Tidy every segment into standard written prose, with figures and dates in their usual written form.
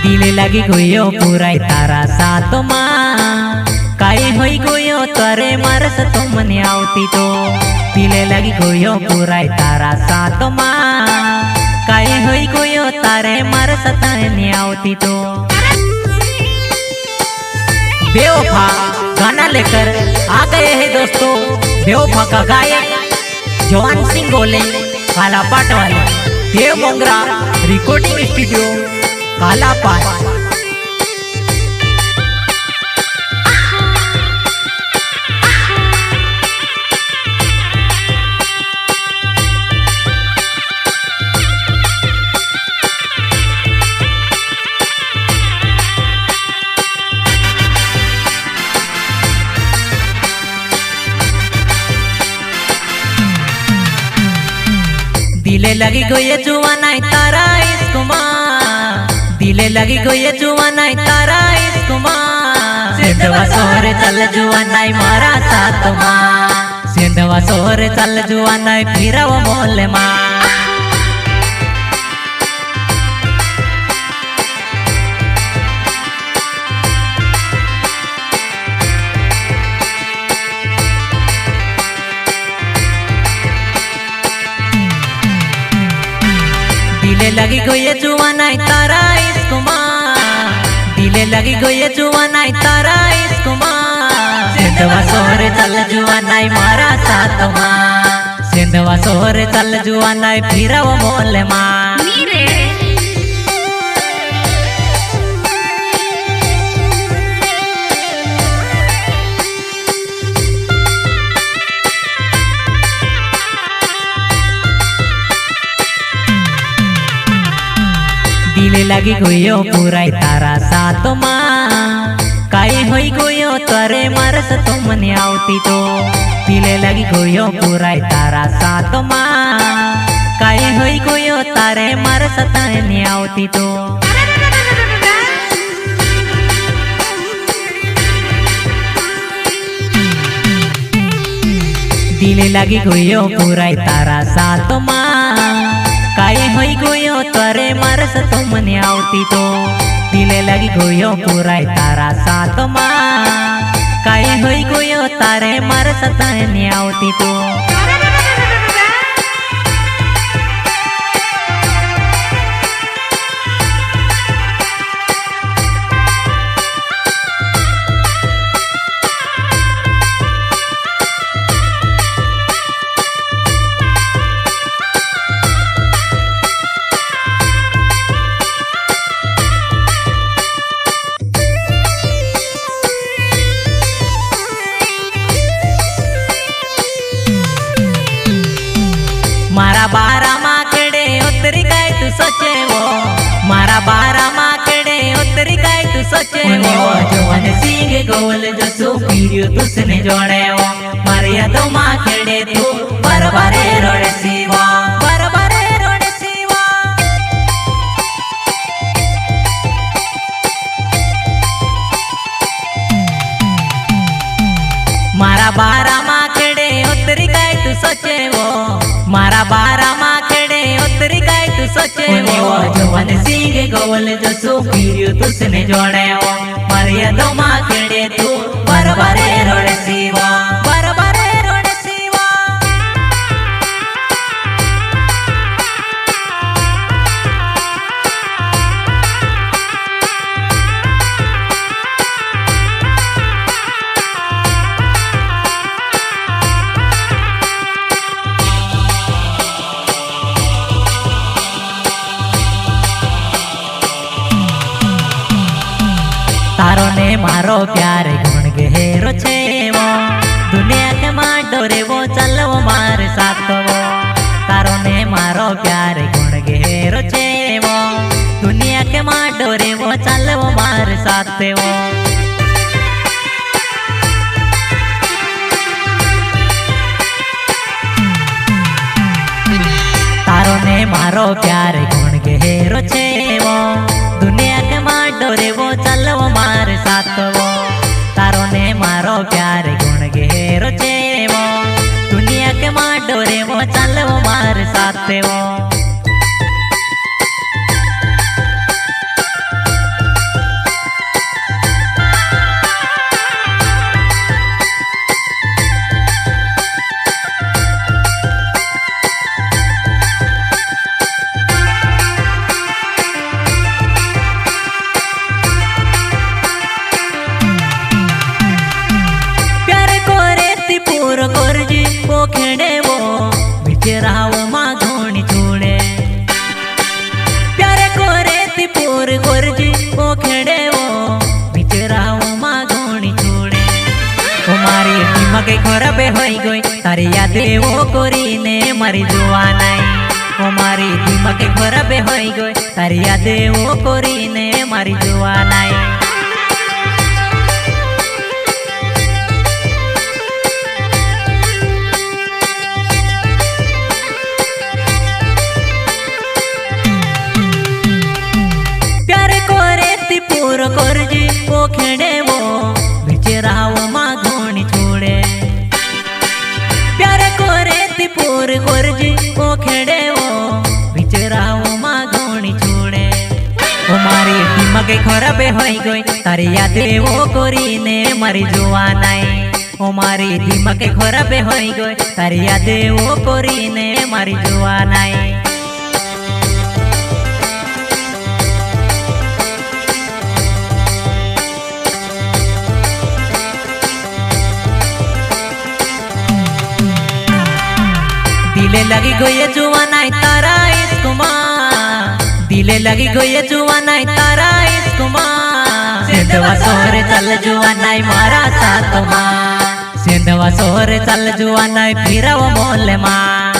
दिले लगी गयो पूरा तारा साथ माँ काई होई गयो तारे मारस तो मन आवती तो दिले लगी गयो पूरा तारा साथ माँ काई होई गयो तारे मारस तने आवती तो बेवफा गाना लेकर आ गए हैं दोस्तों। बेवफा का गायक जवान सिंह गोले काला पाट वाले देव मोंगरा रिकॉर्डिंग स्टूडियो काला पाट। दिले लगी गई जुआना तारा इस्कुमा दिले लगी गई जुआना तारा इस्कुमा सिंधवा सोहरे चल जुआना मारा साथ माँ सिंधवा सोहरे चल जुआना फिरव मोले माँ दिले लगी गई जुआना तारा इस्कुमा दिले लगी गई जुआना तारा इस्कुमा सिंधवा सोहरे चल जुआना मारा साथ माँ सिंधवा सोहरे चल जुआना फिरव मोले माँ। दिले लगी गयो पूरा तारा साथ माँ काई होई गयो तारे मारस तो मन आवती तो दिले लगी गयो पूरा तारा साथ माँ काई होई गयो तारे मारस तने आवती तो दिले लगी गयो पूरा तारा साथ माँ काई होई गयो तारे मारस तो मन आवती तो दिले लगी गयो पूरा तारा साथ माँ काई होई गयो तारे मारस तने आवती तो मारा बारा माकड़े उतरी काय तू सोचे वो मारा बारा माकड़े उतरी काय तू सोचे वो जवान सिंह गोल जसो पीरियो तुसने जोड़े वो मारिया तो माकड़े तू बरबारे रोड़े सीवा बरबारे रोड़े सीवा मारा बारा माकड़े उतरी काय तू सोचे वो मारा बारा माकड़े उतरी काय तू सोचे वो जवान सिंह गोल जसो पीरियो तुसने जोड़े वो मारिया दो माकड़े तू बरबारे रोड़े सीवा बरबारे रोड़े सीवा। तारो ने मारो प्यार गुण गहेरो छे वो दुनिया के माडो रे वो चल वो मारे साथ वो तारो ने मारो प्यार गुण गहेरो छे वो दुनिया के माडो रे वो चल वो मारे साथ वो तारो ने मारो प्यार गुण गहेरो छे वो दुनिया के माडो रे वो चल वो मारे साथ वो तारो ने मारो प्यार गुण गहेरो छे वो दुनिया के माडो रे वो चल वो मारे साथ वो। तारी यादे वो कोरीने मारी जुवानाई ओ मारी दिमाग खराब होई गई तारी यादे वो कोरीने मारी जुवानाई पूरो करजी वो खेड़े वो बिचरा वो माँ घोणी छोड़े प्यारे को रेती पूर करजी वो खेड़े वो बिचरा वो माँ घोणी छोड़े वो मारी दिमाग खराब होई गई तारी यादे वो कोरीने मारी जुवानाई ओ मारी दिमाग खराब होई गई तारी यादे वो कोरीने मारी जुवानाई दिले लगी गई जुवानाई तारा इश्कुमा दिले लगी गई जुवानाई तारा इश्कुमा सेंधवा सोरे चल जुवानाई मारा सातमा सेंधवा सोरे चल जुवानाई फिरव मोले माँ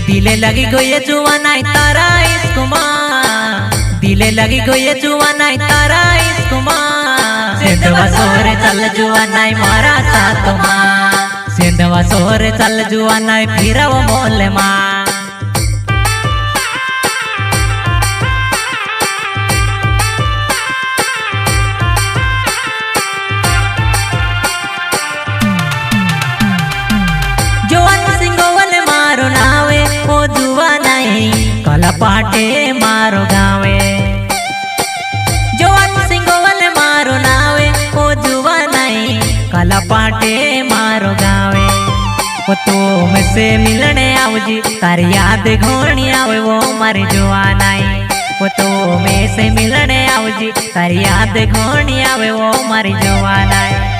दिले लगी गई जुवानाई तारा इश्कुमा दिले लगी गई जुवानाई तारा इश्कुमा सेंधवा सोरे चल जुवानाई मारा सातमा सेंधवा सोरे चल जुवानाई फिरव मोले माँ जुवान सिंगोवल मारो नावे ओ जुवानाई कला पाटे मारो गावे कला पाटे मारो गावे वो तो में से मिलने आवजी तारी याद घोणी आवे वो मारी जुवानाई वो तो में से मिलने आवजी तारी याद घोणी आवे वो मारी जुवानाई।